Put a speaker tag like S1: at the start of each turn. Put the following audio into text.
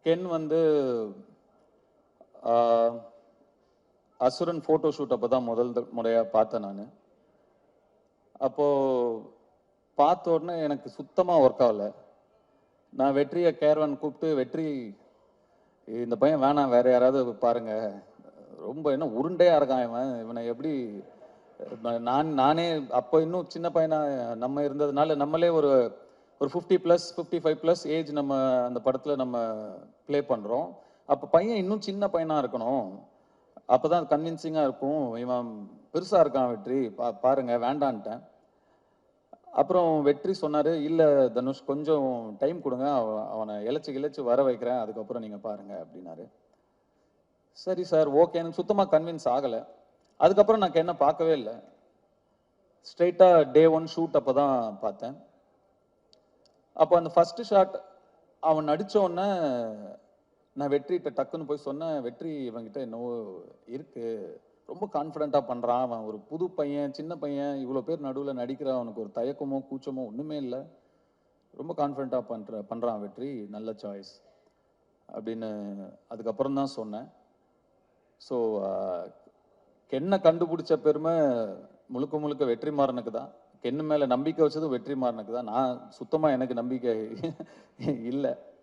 S1: Ken வந்து அசுரன் photo shoot அப்போ தான் முதல் முறையாக பார்த்தேன் நான். அப்போது பார்த்த உடனே எனக்கு சுத்தமாக ஒர்க் ஆகலை. நான் வெற்றியை கேரவன் கூப்பிட்டு, வெற்றி இந்த பையன் வேணாம், வேற யாராவது பாருங்க, ரொம்ப என்ன உருண்டையாக இருக்கான் இவன், இவனை எப்படி நானே அப்போ இன்னும் சின்ன பையனா நம்ம இருந்ததுனால நம்மளே ஒரு ஒரு 50+ 55+ ஏஜ் நம்ம அந்த படத்தில் நம்ம ப்ளே பண்ணுறோம். அப்போ பையன் இன்னும் சின்ன பையனாக இருக்கணும், அப்போ தான் கன்வின்சிங்காக இருக்கும். இவன் பெருசாக இருக்கான் வெற்றி, பாருங்க, வேண்டான்ட்டேன். அப்புறம் வெற்றி சொன்னார், இல்லை தனுஷ் கொஞ்சம் டைம் கொடுங்க, அவனை இழைச்சி வர வைக்கிறேன், அதுக்கப்புறம் நீங்கள் பாருங்க அப்படின்னாரு. சரி சார், ஓகே. எனக்கு சுத்தமாக கன்வின்ஸ் ஆகலை. அதுக்கப்புறம் நான் என்ன பார்க்கவே இல்லை. ஸ்ட்ரெயிட்டாக டே 1 ஷூட் அப்போ தான் பார்த்தேன். அப்போ அந்த ஃபஸ்ட்டு ஷாட் அவன் நடித்த உடனே நான் வெற்றிகிட்ட டக்குன்னு போய் சொன்னேன், வெற்றி இவன்கிட்ட என்னவோ இருக்கு, ரொம்ப கான்ஃபிடென்ட்டாக பண்ணுறான், அவன் ஒரு புது பையன், சின்ன பையன், இவ்வளோ பேர் நடுவில் நடிக்கிறான், அவனுக்கு ஒரு தயக்கமோ கூச்சமோ ஒன்றுமே இல்லை, ரொம்ப கான்ஃபிடென்ட்டாக பண்ணுறான் வெற்றி, நல்ல சாய்ஸ் அப்படின்னு அதுக்கப்புறம் தான் சொன்னேன். ஸோ கென்னை கண்டுபிடிச்ச பெருமை முழுக்க முழுக்க வெற்றிமாறனுக்கு தான். கென்னு மேலே நம்பிக்கை வச்சதும் வெற்றிமாறனுக்கு தான். நான் சுத்தமாக எனக்கு நம்பிக்கை இல்லை.